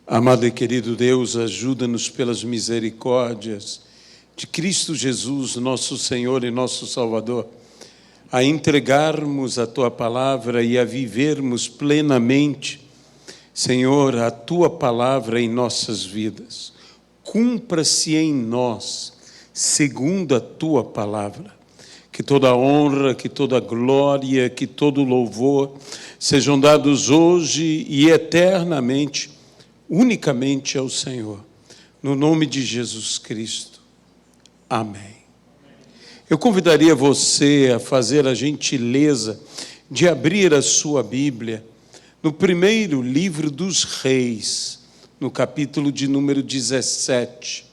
Amado e querido Deus, ajuda-nos pelas misericórdias de Cristo Jesus, nosso Senhor e nosso Salvador, a entregarmos a Tua palavra e a vivermos plenamente, Senhor, a Tua palavra em nossas vidas. Cumpra-se em nós, segundo a Tua palavra. Que toda honra, que toda glória, que todo louvor sejam dados hoje e eternamente unicamente ao Senhor, no nome de Jesus Cristo. Amém. Eu convidaria você a fazer a gentileza de abrir a sua Bíblia no primeiro livro dos Reis, no capítulo de número 17.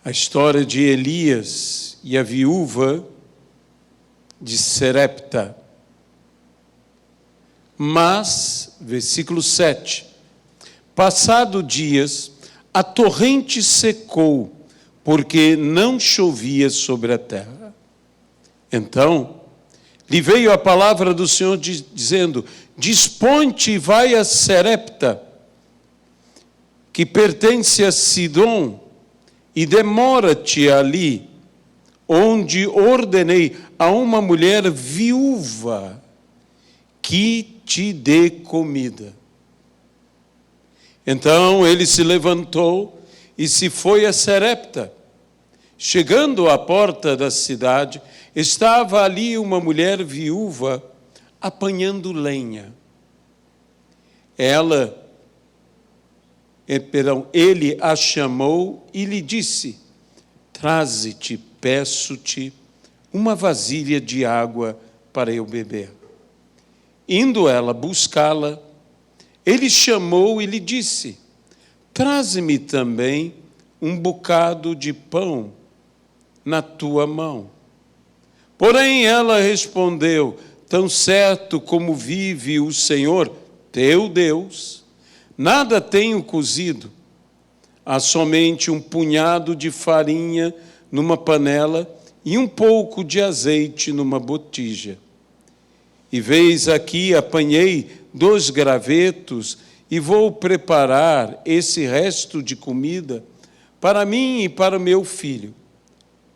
A história de Elias e a viúva de Serepta. Mas, versículo 7, passado dias, a torrente secou, porque não chovia sobre a terra. Então, lhe veio a palavra do Senhor dizendo: dispõe-te e vai a Serepta, que pertence a Sidom, e demora-te ali, onde ordenei a uma mulher viúva que te dê comida. Então ele se levantou e se foi a Serepta. Chegando à porta da cidade, estava ali uma mulher viúva apanhando lenha. Ele a chamou e lhe disse: traze-te, peço-te, uma vasilha de água para eu beber. Indo ela buscá-la, ele chamou e lhe disse: traze-me também um bocado de pão na tua mão. Porém ela respondeu: tão certo como vive o Senhor, teu Deus, nada tenho cozido. Há somente um punhado de farinha numa panela e um pouco de azeite numa botija. E veis aqui, apanhei 2 gravetos e vou preparar esse resto de comida para mim e para o meu filho.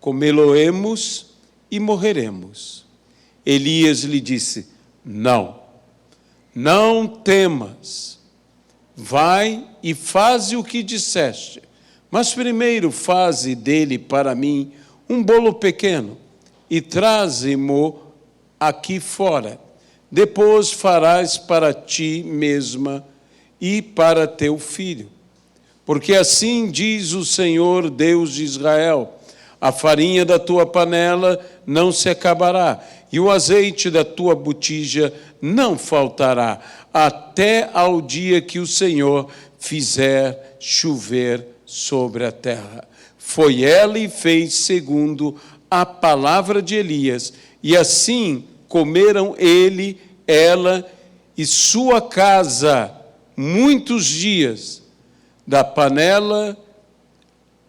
Comê-lo-emos e morreremos. Elias lhe disse: não temas. Vai e faze o que disseste, mas primeiro faze dele para mim um bolo pequeno e traze-mo aqui fora. Depois farás para ti mesma e para teu filho. Porque assim diz o Senhor, Deus de Israel: a farinha da tua panela não se acabará, e o azeite da tua botija não faltará, até ao dia que o Senhor fizer chover sobre a terra. Foi ela e fez segundo a palavra de Elias, e assim comeram ele, ela e sua casa muitos dias. Da panela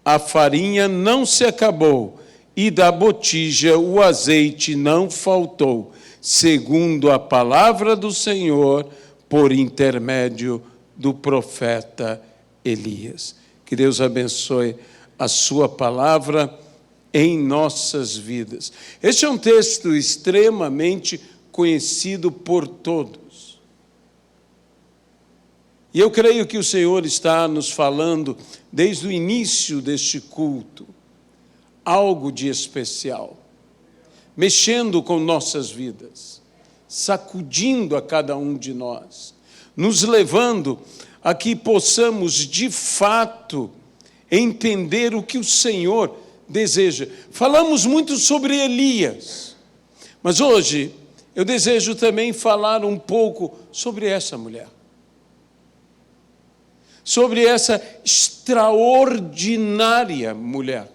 a farinha não se acabou, e da botija o azeite não faltou, segundo a palavra do Senhor, por intermédio do profeta Elias. Que Deus abençoe a sua palavra em nossas vidas. Este é um texto extremamente conhecido por todos. E eu creio que o Senhor está nos falando, desde o início deste culto, algo de especial, mexendo com nossas vidas, sacudindo a cada um de nós, nos levando a que possamos, de fato, entender o que o Senhor deseja. Falamos muito sobre Elias, mas hoje eu desejo também falar um pouco sobre essa mulher. Sobre essa extraordinária mulher.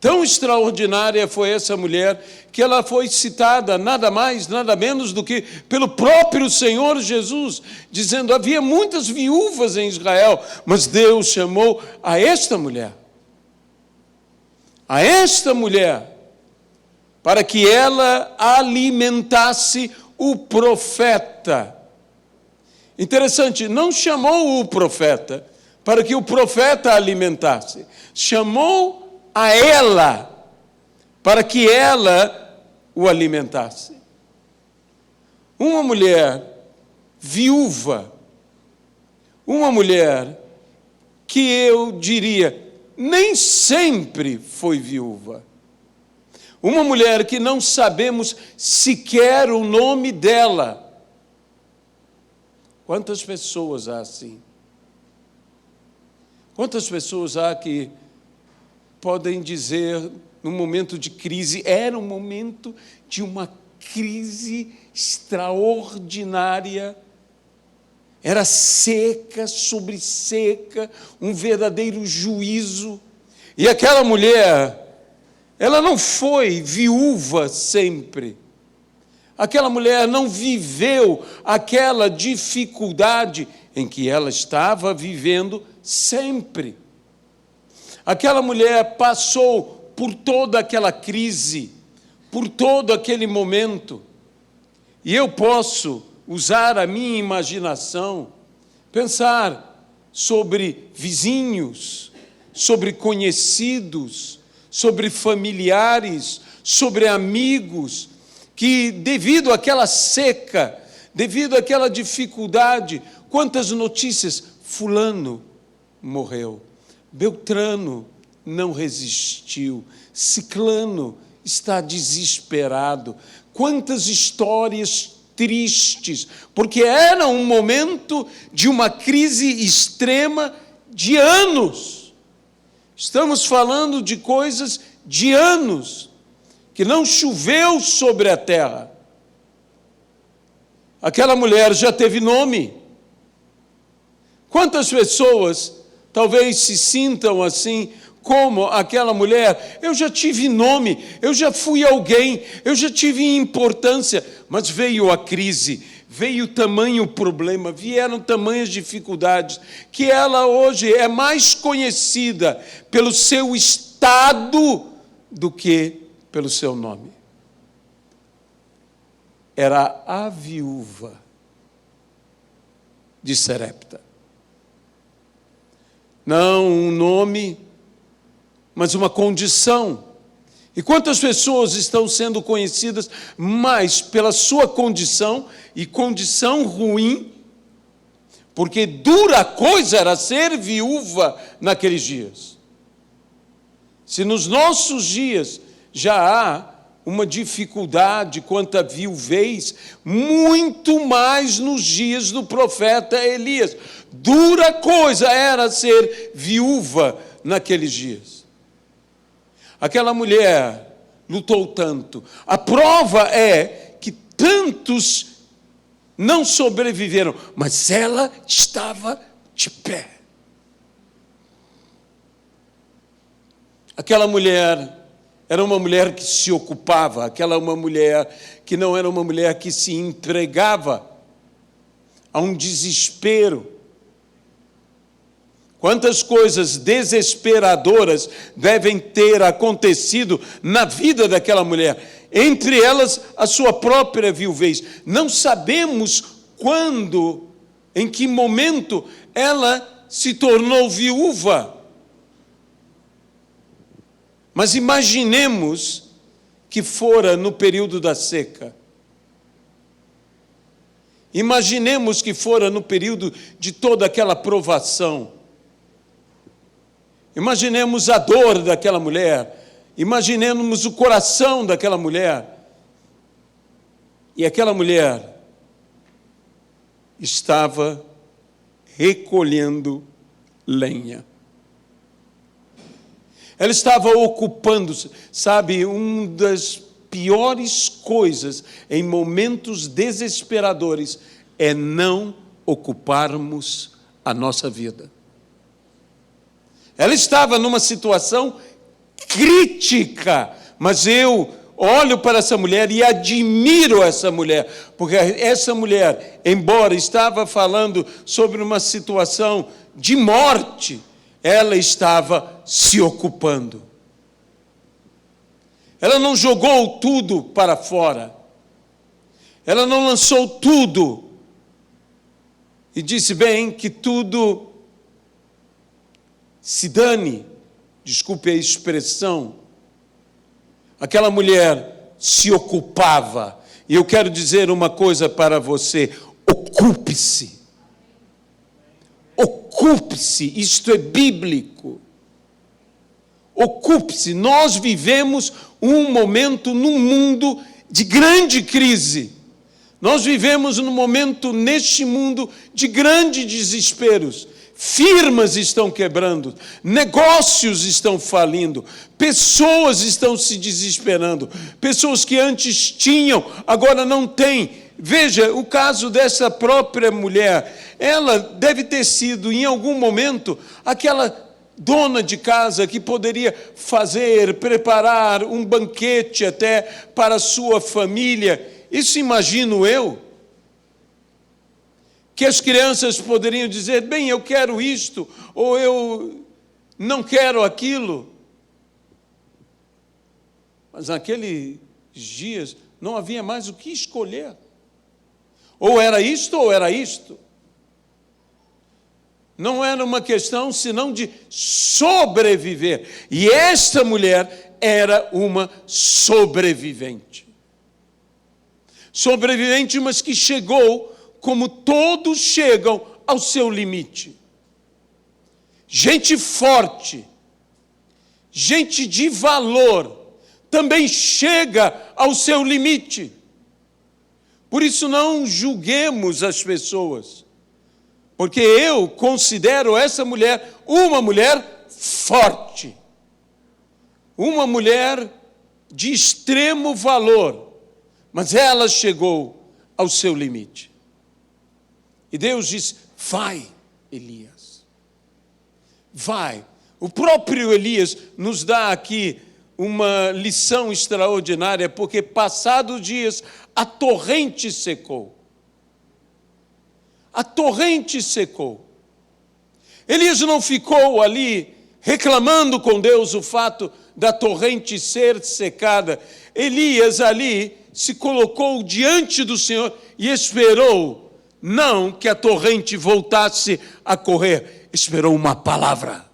Tão extraordinária foi essa mulher que ela foi citada nada mais, nada menos do que pelo próprio Senhor Jesus, dizendo: havia muitas viúvas em Israel, mas Deus chamou a esta mulher para que ela alimentasse o profeta. Interessante, não chamou o profeta para que o profeta alimentasse. Chamou a ela para que ela o alimentasse. Uma mulher viúva, uma mulher que eu diria nem sempre foi viúva. Uma mulher que não sabemos sequer o nome dela. Quantas pessoas há assim? Quantas pessoas há que podem dizer, num momento de crise, era um momento de uma crise extraordinária, era seca sobre seca, um verdadeiro juízo, e aquela mulher, ela não foi viúva sempre. Aquela mulher não viveu aquela dificuldade em que ela estava vivendo sempre. Aquela mulher passou por toda aquela crise, por todo aquele momento. E eu posso usar a minha imaginação, pensar sobre vizinhos, sobre conhecidos, sobre familiares, sobre amigos, que devido àquela seca, devido àquela dificuldade, quantas notícias, fulano morreu, Beltrano não resistiu, Ciclano está desesperado, quantas histórias tristes, porque era um momento de uma crise extrema de anos. Estamos falando de coisas de anos, que não choveu sobre a terra. Aquela mulher já teve nome. Quantas pessoas talvez se sintam assim, como aquela mulher? Eu já tive nome, eu já fui alguém, eu já tive importância, mas veio a crise, veio tamanho problema, vieram tamanhas dificuldades, que ela hoje é mais conhecida pelo seu estado do que pelo seu nome. Era a viúva de Sarepta. Não um nome, mas uma condição. E quantas pessoas estão sendo conhecidas mais pela sua condição, e condição ruim, porque dura coisa era ser viúva naqueles dias. Se nos nossos dias já há uma dificuldade quanto à viuvez, muito mais nos dias do profeta Elias. Dura coisa era ser viúva naqueles dias. Aquela mulher lutou tanto. A prova é que tantos não sobreviveram, mas ela estava de pé. Aquela mulher era uma mulher que se ocupava, aquela uma mulher que não era uma mulher que se entregava a um desespero. Quantas coisas desesperadoras devem ter acontecido na vida daquela mulher, entre elas a sua própria viuvez. Não sabemos quando, em que momento ela se tornou viúva. Mas imaginemos que fora no período da seca. Imaginemos que fora no período de toda aquela provação. Imaginemos a dor daquela mulher. Imaginemos o coração daquela mulher. E aquela mulher estava recolhendo lenha. Ela estava ocupando-se, sabe, uma das piores coisas em momentos desesperadores é não ocuparmos a nossa vida. Ela estava numa situação crítica, mas eu olho para essa mulher e admiro essa mulher, porque essa mulher, embora estava falando sobre uma situação de morte, ela estava se ocupando. Ela não jogou tudo para fora. Ela não lançou tudo e disse, bem, que tudo se dane, desculpe a expressão. Aquela mulher se ocupava. E eu quero dizer uma coisa para você, ocupe-se. Ocupe-se, isto é bíblico. Ocupe-se, nós vivemos um momento num mundo de grande crise. Nós vivemos num momento neste mundo de grandes desesperos. Firmas estão quebrando, negócios estão falindo, pessoas estão se desesperando, pessoas que antes tinham, agora não têm. Veja, o caso dessa própria mulher, ela deve ter sido, em algum momento, aquela dona de casa que poderia preparar um banquete até para a sua família. Isso imagino eu. Que as crianças poderiam dizer, bem, eu quero isto, ou eu não quero aquilo. Mas naqueles dias não havia mais o que escolher. Ou era isto, ou era isto. Não era uma questão senão de sobreviver. E esta mulher era uma sobrevivente. Sobrevivente, mas que chegou, como todos chegam, ao seu limite. Gente forte, gente de valor, também chega ao seu limite. Por isso não julguemos as pessoas. Porque eu considero essa mulher uma mulher forte. Uma mulher de extremo valor. Mas ela chegou ao seu limite. E Deus diz, vai, Elias. Vai. O próprio Elias nos dá aqui uma lição extraordinária, porque passados dias a torrente secou. A torrente secou. Elias não ficou ali reclamando com Deus o fato da torrente ser secada. Elias ali se colocou diante do Senhor e esperou, não que a torrente voltasse a correr, esperou uma palavra.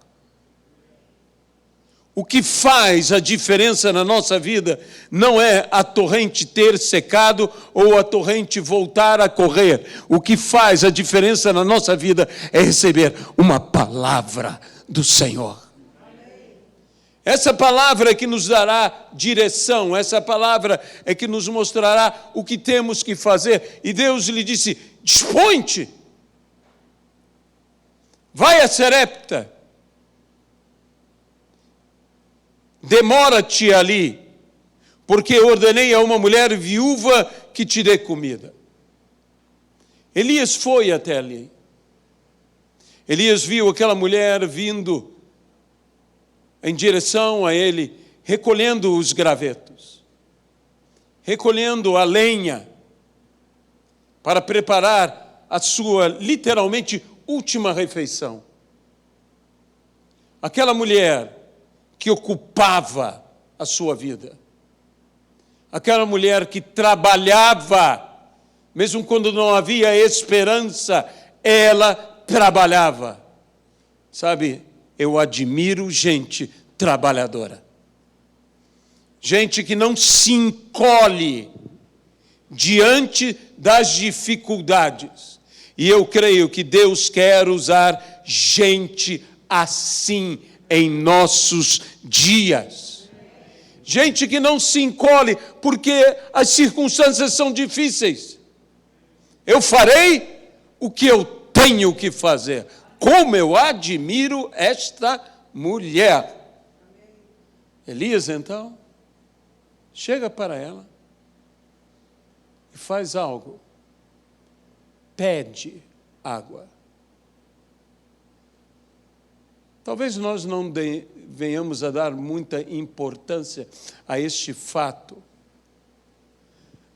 O que faz a diferença na nossa vida não é a torrente ter secado ou a torrente voltar a correr. O que faz a diferença na nossa vida é receber uma palavra do Senhor. Essa palavra é que nos dará direção, essa palavra é que nos mostrará o que temos que fazer. E Deus lhe disse, dispõe-te, vai a Sarepta. Demora-te ali, porque ordenei a uma mulher viúva que te dê comida. Elias foi até ali. Elias viu aquela mulher vindo em direção a ele, recolhendo os gravetos, recolhendo a lenha, para preparar a sua, literalmente, última refeição. Aquela mulher que ocupava a sua vida. Aquela mulher que trabalhava, mesmo quando não havia esperança, ela trabalhava. Sabe, eu admiro gente trabalhadora. Gente que não se encolhe diante das dificuldades. E eu creio que Deus quer usar gente assim em nossos dias. Gente que não se encolhe porque as circunstâncias são difíceis. Eu farei o que eu tenho que fazer. Como eu admiro esta mulher. Elias, então, chega para ela e faz algo. Pede água. Talvez nós não venhamos a dar muita importância a este fato.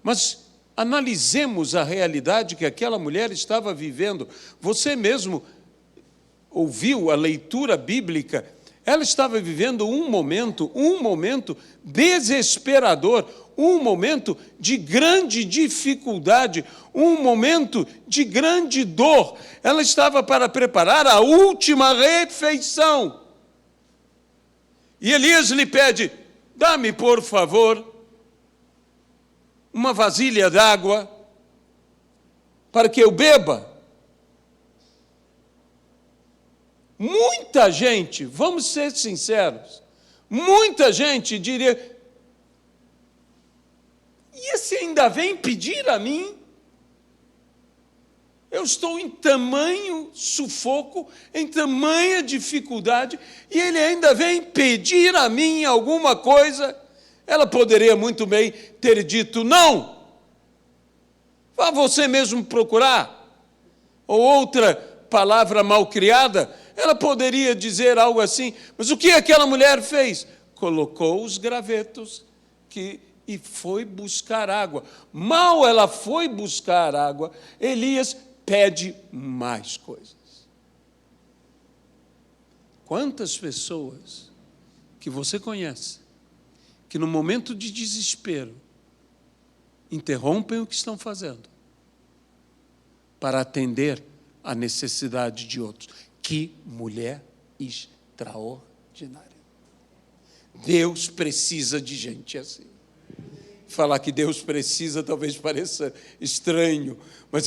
Mas analisemos a realidade que aquela mulher estava vivendo. Você mesmo ouviu a leitura bíblica. Ela estava vivendo um momento desesperador, um momento de grande dificuldade, um momento de grande dor. Ela estava para preparar a última refeição. E Elias lhe pede: dá-me, por favor, uma vasilha d'água para que eu beba. Muita gente, vamos ser sinceros, muita gente diria: e esse ainda vem pedir a mim? Eu estou em tamanho sufoco, em tamanha dificuldade, e ele ainda vem pedir a mim alguma coisa. Ela poderia muito bem ter dito: não, vá você mesmo procurar. Ou outra palavra mal criada, ela poderia dizer algo assim. Mas o que aquela mulher fez? Colocou os gravetos e foi buscar água. Mal ela foi buscar água, Elias pede mais coisas. Quantas pessoas que você conhece que no momento de desespero interrompem o que estão fazendo para atender à necessidade de outros? Que mulher extraordinária. Deus precisa de gente assim. Falar que Deus precisa talvez pareça estranho, mas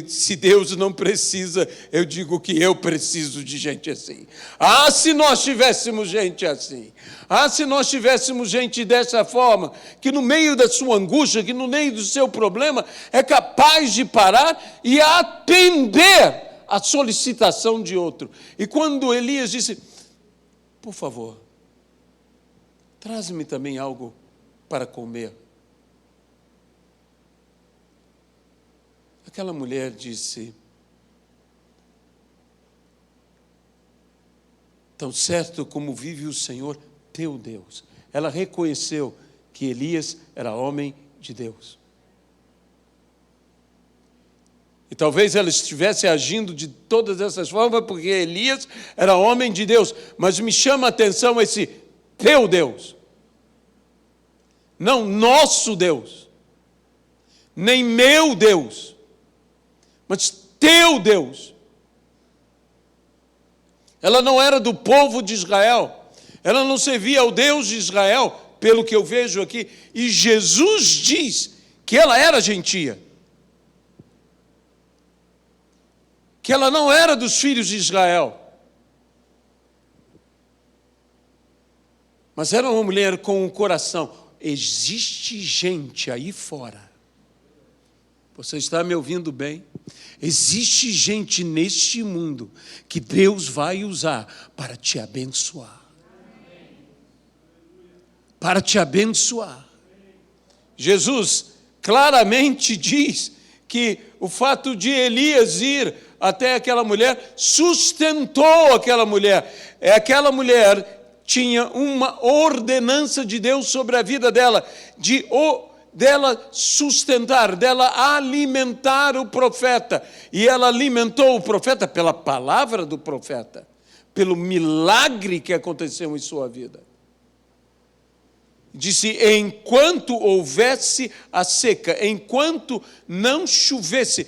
se Deus não precisa, eu digo que eu preciso de gente assim. Ah, se nós tivéssemos gente assim. Ah, se nós tivéssemos gente dessa forma, que no meio da sua angústia, que no meio do seu problema, é capaz de parar e atender a solicitação de outro. E quando Elias disse: por favor, traz-me também algo para comer. Aquela mulher disse: tão certo como vive o Senhor teu Deus. Ela reconheceu que Elias era homem de Deus. E talvez ela estivesse agindo de todas essas formas porque Elias era homem de Deus. Mas me chama a atenção esse teu Deus. Não nosso Deus. Nem meu Deus. Mas teu Deus. Ela não era do povo de Israel. Ela não servia ao Deus de Israel, pelo que eu vejo aqui. E Jesus diz que ela era gentia. Que ela não era dos filhos de Israel. Mas era uma mulher com um coração. Existe gente aí fora. Você está me ouvindo bem? Existe gente neste mundo que Deus vai usar para te abençoar. Para te abençoar. Jesus claramente diz que o fato de Elias ir até aquela mulher sustentou aquela mulher. Aquela mulher tinha uma ordenança de Deus sobre a vida dela, dela sustentar, dela alimentar o profeta. E ela alimentou o profeta pela palavra do profeta, pelo milagre que aconteceu em sua vida. Disse: enquanto houvesse a seca, enquanto não chovesse,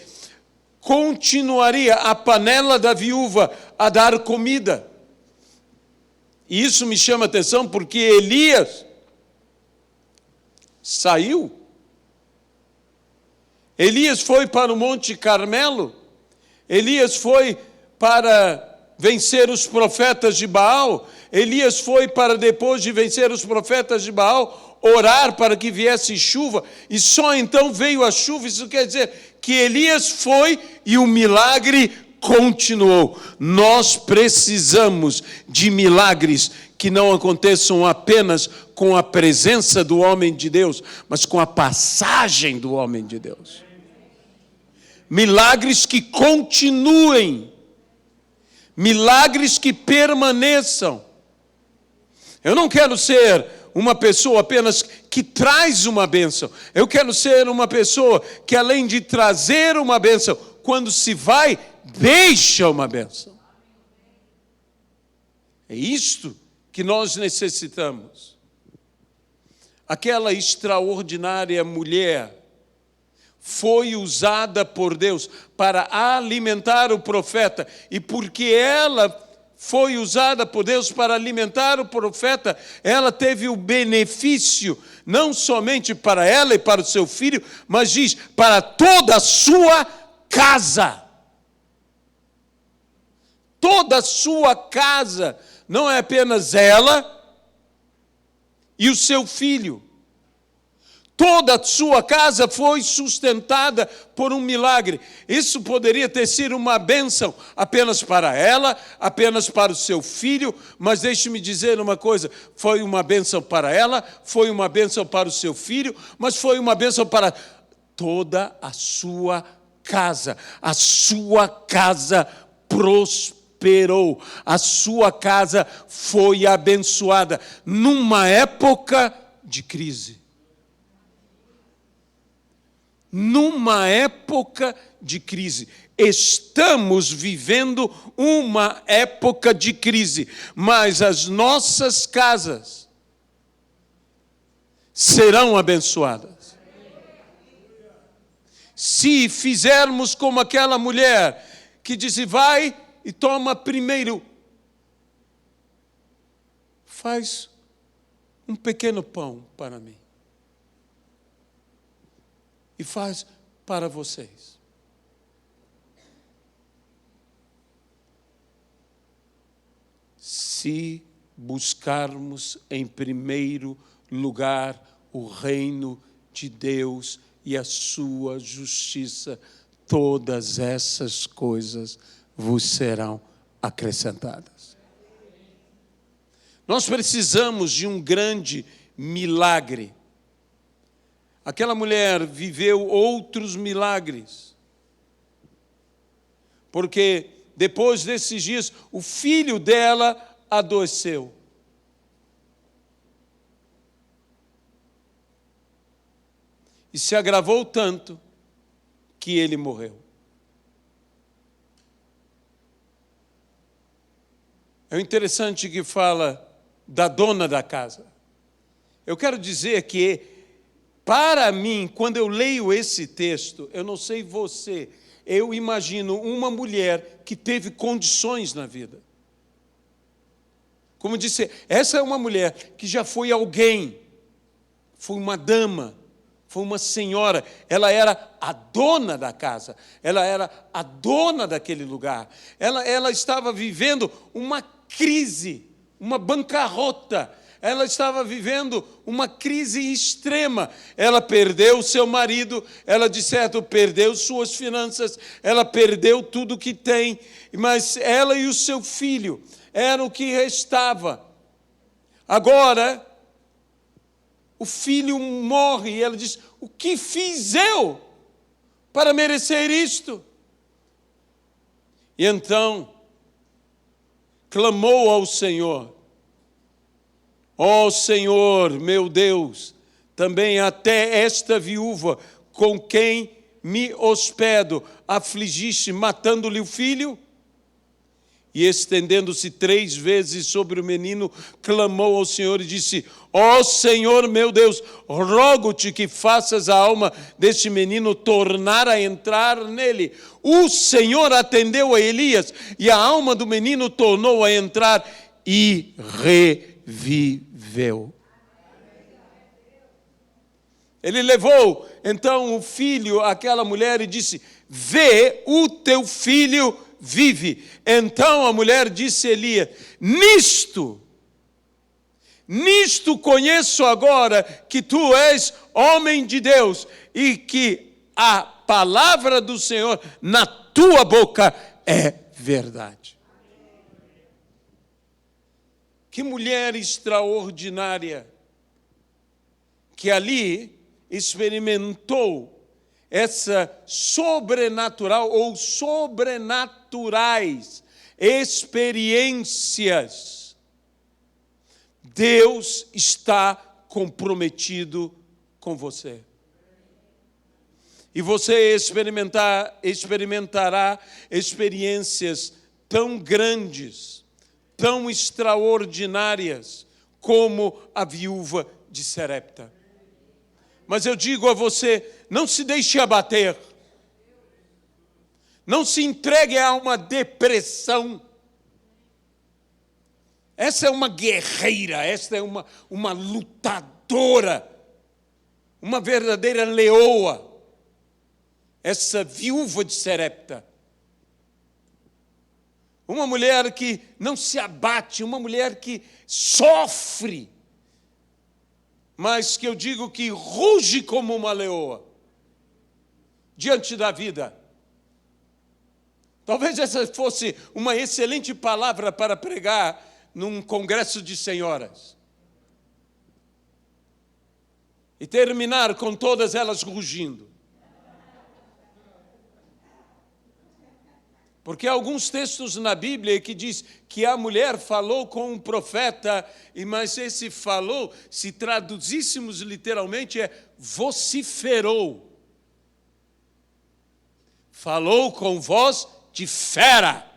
continuaria a panela da viúva a dar comida. E isso me chama a atenção porque Elias saiu. Elias foi para o Monte Carmelo. Elias foi para vencer os profetas de Baal. Elias foi para, depois de vencer os profetas de Baal, orar para que viesse chuva. E só então veio a chuva. Isso quer dizer que Elias foi e o milagre continuou. Nós precisamos de milagres que não aconteçam apenas com a presença do homem de Deus, mas com a passagem do homem de Deus. Milagres que continuem. Milagres que permaneçam. Eu não quero ser uma pessoa apenas que traz uma bênção. Eu quero ser uma pessoa que, além de trazer uma bênção, quando se vai, deixa uma bênção. É isto que nós necessitamos. Aquela extraordinária mulher foi usada por Deus para alimentar o profeta, e porque ela foi usada por Deus para alimentar o profeta, ela teve o benefício, não somente para ela e para o seu filho, mas diz, para toda a sua casa. Toda a sua casa, não é apenas ela e o seu filho. Toda a sua casa foi sustentada por um milagre. Isso poderia ter sido uma bênção apenas para ela, apenas para o seu filho, mas deixe-me dizer uma coisa, foi uma bênção para ela, foi uma bênção para o seu filho, mas foi uma bênção para toda a sua casa. A sua casa prosperou, a sua casa foi abençoada numa época de crise. Numa época de crise. Estamos vivendo uma época de crise, mas as nossas casas serão abençoadas. Se fizermos como aquela mulher que disse, vai e toma primeiro, faz um pequeno pão para mim. E faz para vocês. Se buscarmos em primeiro lugar o reino de Deus e a sua justiça, todas essas coisas vos serão acrescentadas. Nós precisamos de um grande milagre. Aquela mulher viveu outros milagres, porque depois desses dias, o filho dela adoeceu. E se agravou tanto que ele morreu. É interessante que fala da dona da casa. Eu quero dizer que, para mim, quando eu leio esse texto, eu não sei você, eu imagino uma mulher que teve condições na vida. Como disse, essa é uma mulher que já foi alguém, foi uma dama, foi uma senhora, ela era a dona da casa, ela era a dona daquele lugar, ela estava vivendo uma crise, uma bancarrota. Ela estava vivendo uma crise extrema. Ela perdeu seu marido, ela de certo perdeu suas finanças, ela perdeu tudo que tem, mas ela e o seu filho eram o que restava. Agora, o filho morre e ela diz, o que fiz eu para merecer isto? E então, clamou ao Senhor. Ó Senhor, meu Deus, também até esta viúva com quem me hospedo, afligiste, matando-lhe o filho? E estendendo-se 3 vezes sobre o menino, clamou ao Senhor e disse, ó Senhor, meu Deus, rogo-te que faças a alma deste menino tornar a entrar nele. O Senhor atendeu a Elias, e a alma do menino tornou a entrar e reviveu. Ele levou, então, o filho àquela mulher e disse, vê, o teu filho vive. Então a mulher disse a Elias, nisto conheço agora que tu és homem de Deus e que a palavra do Senhor na tua boca é verdade. Que mulher extraordinária que ali experimentou essa sobrenatural ou sobrenaturais experiências. Deus está comprometido com você. E você experimentará experiências tão grandes, tão extraordinárias como a viúva de Sarepta. Mas eu digo a você, não se deixe abater. Não se entregue a uma depressão. Essa é uma guerreira, essa é uma lutadora, uma verdadeira leoa. Essa viúva de Sarepta. Uma mulher que não se abate, uma mulher que sofre, mas que eu digo que ruge como uma leoa diante da vida. Talvez essa fosse uma excelente palavra para pregar num congresso de senhoras. E terminar com todas elas rugindo. Porque há alguns textos na Bíblia que diz que a mulher falou com um profeta, mas esse falou, se traduzíssemos literalmente, é vociferou. Falou com voz de fera.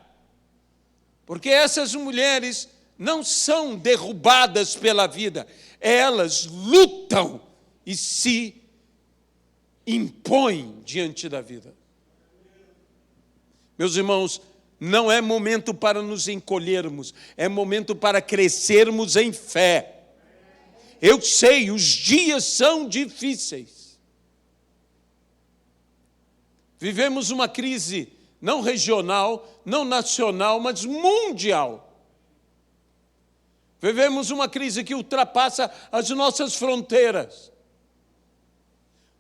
Porque essas mulheres não são derrubadas pela vida, elas lutam e se impõem diante da vida. Meus irmãos, não é momento para nos encolhermos, é momento para crescermos em fé. Eu sei, os dias são difíceis. Vivemos uma crise não regional, não nacional, mas mundial. Vivemos uma crise que ultrapassa as nossas fronteiras.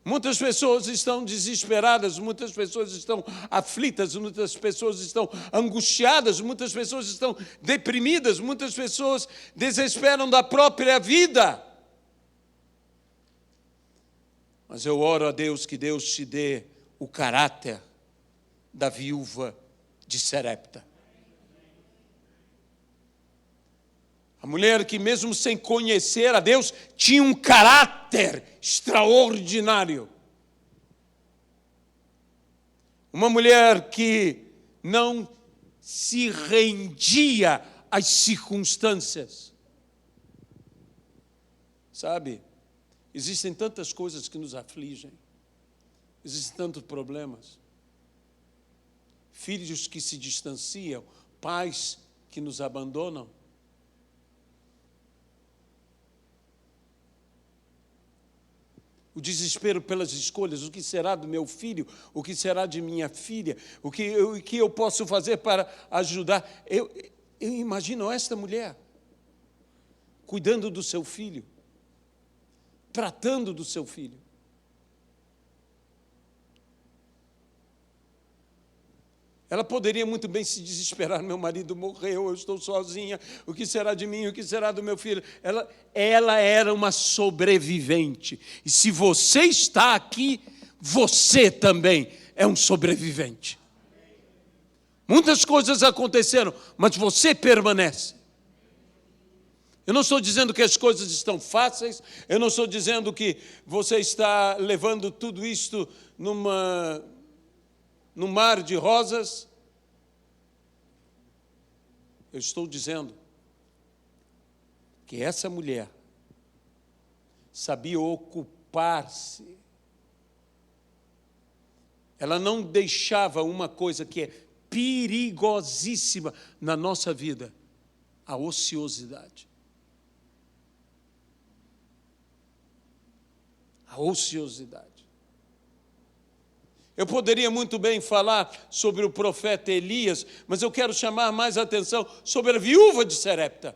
Muitas pessoas estão desesperadas, muitas pessoas estão aflitas, muitas pessoas estão angustiadas, muitas pessoas estão deprimidas, muitas pessoas desesperam da própria vida. Mas eu oro a Deus que Deus te dê o caráter da viúva de Sarepta. A mulher que mesmo sem conhecer a Deus, tinha um caráter extraordinário. Uma mulher que não se rendia às circunstâncias. Sabe, existem tantas coisas que nos afligem. Existem tantos problemas. Filhos que se distanciam, pais que nos abandonam. O desespero pelas escolhas, o que será do meu filho, o que será de minha filha, o que eu posso fazer para ajudar. Eu imagino esta mulher cuidando do seu filho, tratando do seu filho. Ela poderia muito bem se desesperar, meu marido morreu, eu estou sozinha, o que será de mim, o que será do meu filho? Ela era uma sobrevivente. E se você está aqui, você também é um sobrevivente. Muitas coisas aconteceram, mas você permanece. Eu não estou dizendo que as coisas estão fáceis, eu não estou dizendo que você está levando tudo isto num mar de rosas. Eu estou dizendo que essa mulher sabia ocupar-se. Ela não deixava uma coisa que é perigosíssima na nossa vida, a ociosidade. A ociosidade. Eu poderia muito bem falar sobre o profeta Elias, mas eu quero chamar mais a atenção sobre a viúva de Sarepta.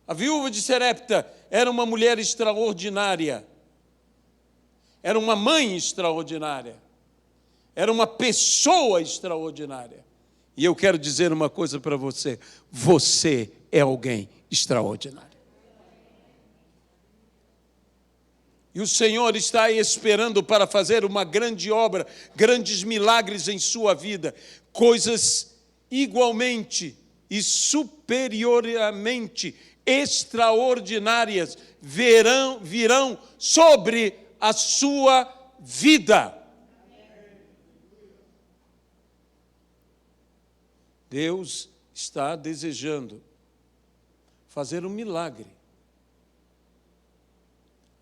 A viúva de Sarepta era uma mulher extraordinária. Era uma mãe extraordinária. Era uma pessoa extraordinária. E eu quero dizer uma coisa para você. Você é alguém extraordinário. E o Senhor está aí esperando para fazer uma grande obra, grandes milagres em sua vida, coisas igualmente e superiormente extraordinárias virão sobre a sua vida. Deus está desejando fazer um milagre.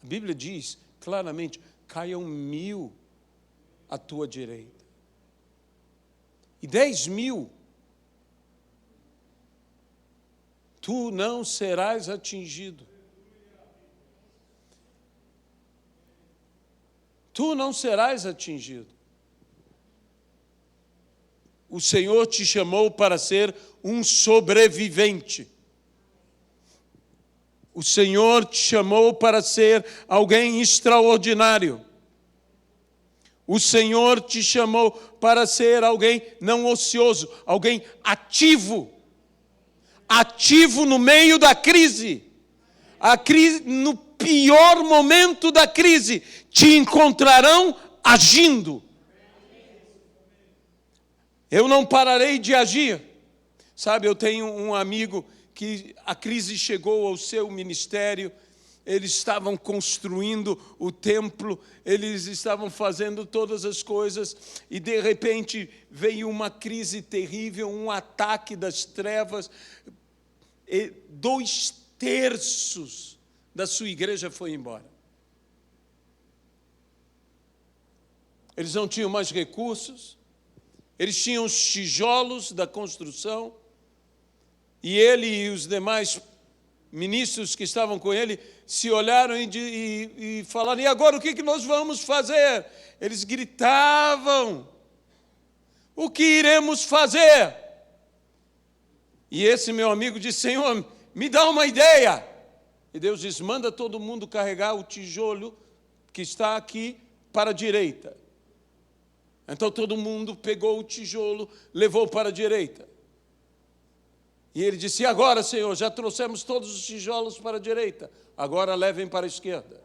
A Bíblia diz claramente: caiam 1000 à tua direita e 10.000, tu não serás atingido. Tu não serás atingido. O Senhor te chamou para ser um sobrevivente. O Senhor te chamou para ser alguém extraordinário. O Senhor te chamou para ser alguém não ocioso, alguém ativo. Ativo no meio da crise. A crise, no pior momento da crise, te encontrarão agindo. Eu não pararei de agir. Sabe, eu tenho um amigo que a crise chegou ao seu ministério, eles estavam construindo o templo, eles estavam fazendo todas as coisas, e de repente veio uma crise terrível, um ataque das trevas, e 2/3 da sua igreja foi embora. Eles não tinham mais recursos, eles tinham os tijolos da construção, e ele e os demais ministros que estavam com ele se olharam e falaram: e agora o que nós vamos fazer? Eles gritavam: o que iremos fazer? E esse meu amigo disse: Senhor, me dá uma ideia. E Deus disse: manda todo mundo carregar o tijolo que está aqui para a direita. Então todo mundo pegou o tijolo, levou para a direita. E ele disse: e agora, Senhor, já trouxemos todos os tijolos para a direita, agora levem para a esquerda.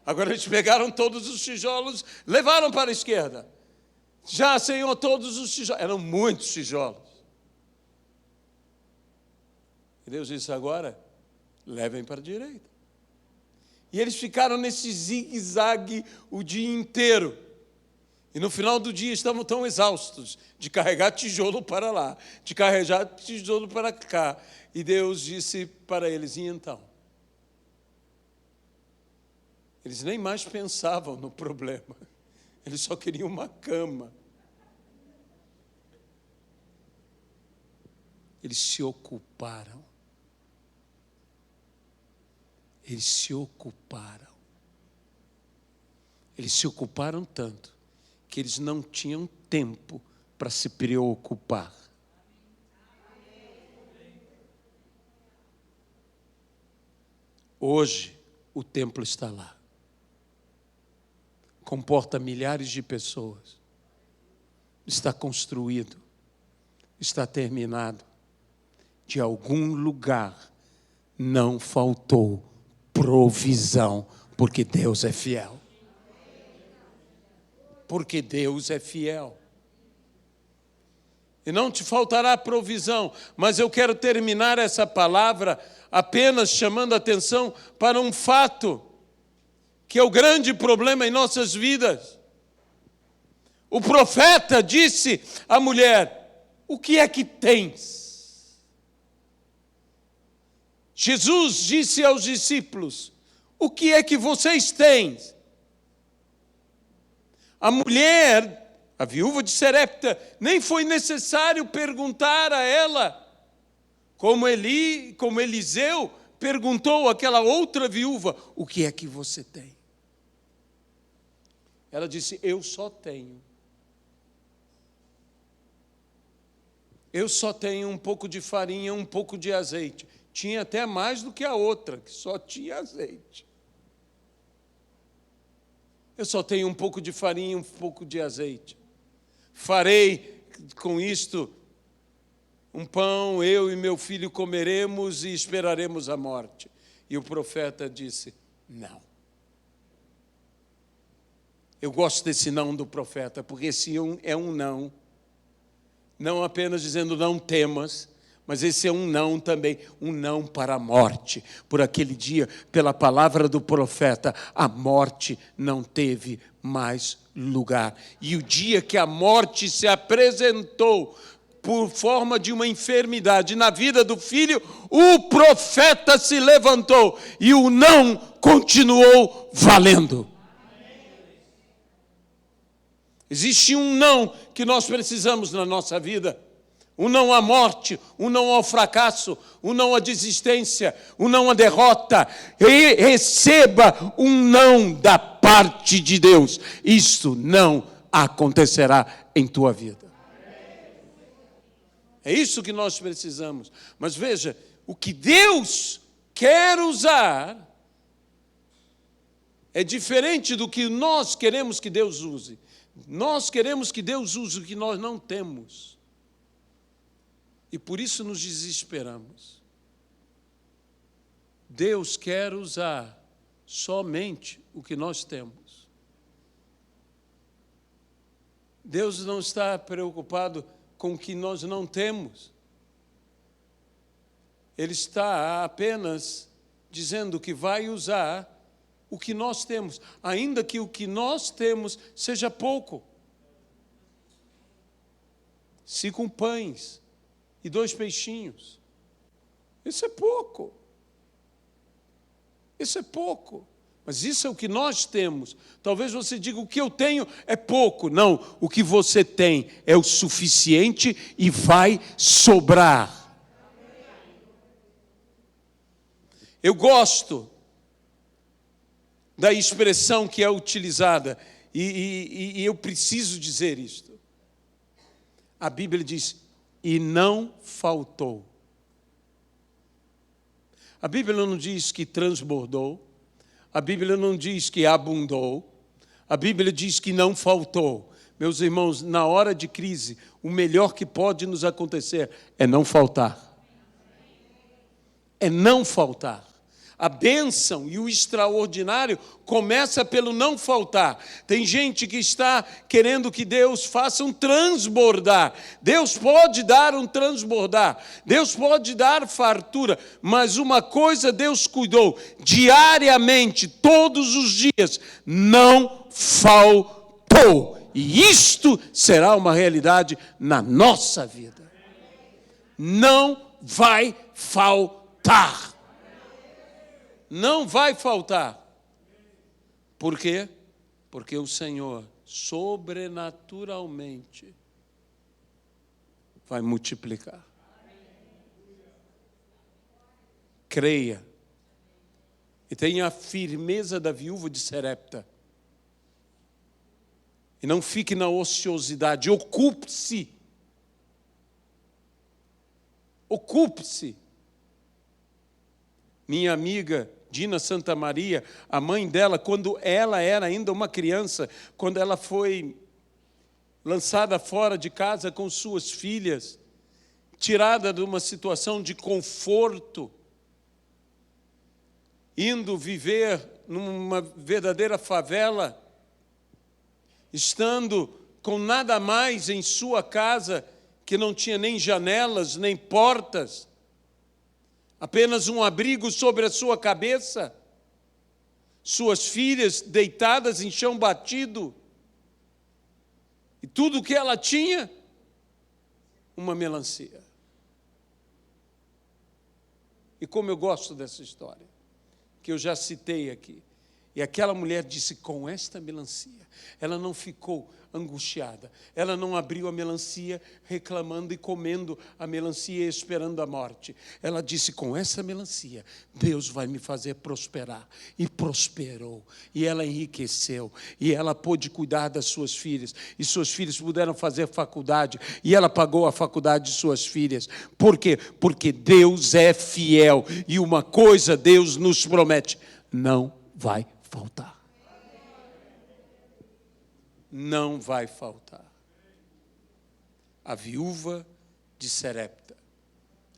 Agora eles pegaram todos os tijolos, levaram para a esquerda. Já, Senhor, todos os tijolos, eram muitos tijolos. E Deus disse: agora levem para a direita. E eles ficaram nesse zigue-zague o dia inteiro. E no final do dia estavam tão exaustos de carregar tijolo para lá, de carregar tijolo para cá. E Deus disse para eles: e então? Eles nem mais pensavam no problema. Eles só queriam uma cama. Eles se ocuparam. Eles se ocuparam. Eles se ocuparam tanto que eles não tinham tempo para se preocupar. Hoje, o templo está lá. Comporta milhares de pessoas. Está construído. Está terminado. De algum lugar não faltou provisão, porque Deus é fiel. Porque Deus é fiel. E não te faltará provisão, mas eu quero terminar essa palavra apenas chamando a atenção para um fato, que é o grande problema em nossas vidas. O profeta disse à mulher: o que é que tens? Jesus disse aos discípulos: o que é que vocês têm? A mulher, a viúva de Serepta, nem foi necessário perguntar a ela, como Eliseu perguntou àquela outra viúva: o que é que você tem? Ela disse: eu só tenho. Eu só tenho um pouco de farinha, um pouco de azeite. Tinha até mais do que a outra, que só tinha azeite. Eu só tenho um pouco de farinha, um pouco de azeite. Farei com isto um pão, eu e meu filho comeremos e esperaremos a morte. E o profeta disse: não. Eu gosto desse não do profeta, porque esse é um não. Não apenas dizendo não temas, Mas esse é um não também, um não para a morte. Por aquele dia, pela palavra do profeta, a morte não teve mais lugar. E o dia que a morte se apresentou por forma de uma enfermidade na vida do filho, o profeta se levantou e o não continuou valendo. Existe um não que nós precisamos na nossa vida. Um não à morte, um não ao fracasso, um não à desistência, um não à derrota. E receba um não da parte de Deus. Isto não acontecerá em tua vida. É isso que nós precisamos. Mas veja, o que Deus quer usar é diferente do que nós queremos que Deus use. Nós queremos que Deus use o que nós não temos. E por isso nos desesperamos. Deus quer usar somente o que nós temos. Deus não está preocupado com o que nós não temos. Ele está apenas dizendo que vai usar o que nós temos, ainda que o que nós temos seja pouco. 5 pães e 2 peixinhos. Isso é pouco. Isso é pouco. Mas isso é o que nós temos. Talvez você diga, o que eu tenho é pouco. Não, o que você tem é o suficiente e vai sobrar. Eu gosto da expressão que é utilizada, e eu preciso dizer isto. A Bíblia diz, e não faltou. A Bíblia não diz que transbordou, a Bíblia não diz que abundou, a Bíblia diz que não faltou. Meus irmãos, na hora de crise, o melhor que pode nos acontecer é não faltar. É não faltar. A bênção e o extraordinário começa pelo não faltar. Tem gente que está querendo que Deus faça um transbordar. Deus pode dar um transbordar. Deus pode dar fartura. Mas uma coisa Deus cuidou. Diariamente, todos os dias, não faltou. E isto será uma realidade na nossa vida. Não vai faltar. Não vai faltar. Por quê? Porque o Senhor, sobrenaturalmente, vai multiplicar. Creia. E tenha a firmeza da viúva de Serepta. E não fique na ociosidade. Ocupe-se. Ocupe-se. Minha amiga Dina Santa Maria, a mãe dela, quando ela era ainda uma criança, quando ela foi lançada fora de casa com suas filhas, tirada de uma situação de conforto, indo viver numa verdadeira favela, estando com nada mais em sua casa, que não tinha nem janelas, nem portas, apenas um abrigo sobre a sua cabeça, suas filhas deitadas em chão batido, e tudo o que ela tinha, uma melancia. E como eu gosto dessa história, que eu já citei aqui, e aquela mulher disse, com esta melancia, ela não ficou angustiada, ela não abriu a melancia reclamando e comendo a melancia e esperando a morte. Ela disse, com essa melancia, Deus vai me fazer prosperar. E prosperou, e ela enriqueceu, e ela pôde cuidar das suas filhas, e suas filhas puderam fazer faculdade, e ela pagou a faculdade de suas filhas. Por quê? Porque Deus é fiel, e uma coisa Deus nos promete, não vai faltar. Não vai faltar. A viúva de Serepta,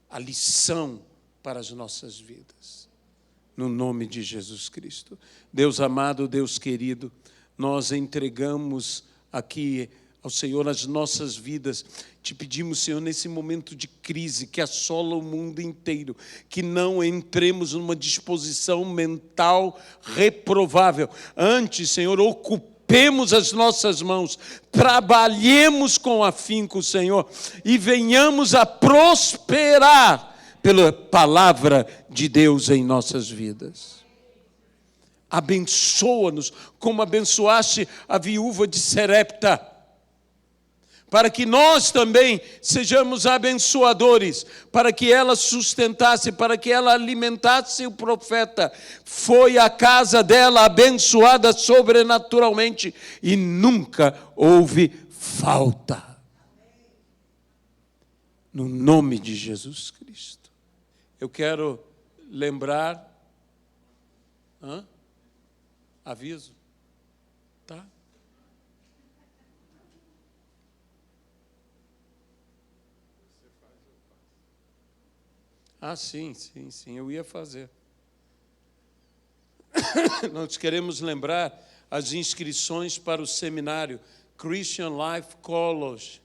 a lição para as nossas vidas, no nome de Jesus Cristo. Deus amado, Deus querido, nós entregamos aqui ao Senhor as nossas vidas. Te pedimos, Senhor, nesse momento de crise que assola o mundo inteiro, que não entremos numa disposição mental reprovável. Antes, Senhor, ocupemos as nossas mãos, trabalhemos com afinco, Senhor, e venhamos a prosperar pela palavra de Deus em nossas vidas. Abençoa-nos, como abençoaste a viúva de Serepta, para que nós também sejamos abençoadores, para que ela sustentasse, para que ela alimentasse o profeta. Foi a casa dela abençoada sobrenaturalmente e nunca houve falta. No nome de Jesus Cristo. Eu quero lembrar... Aviso? Tá? Sim, eu ia fazer. Nós queremos lembrar as inscrições para o seminário Christian Life College.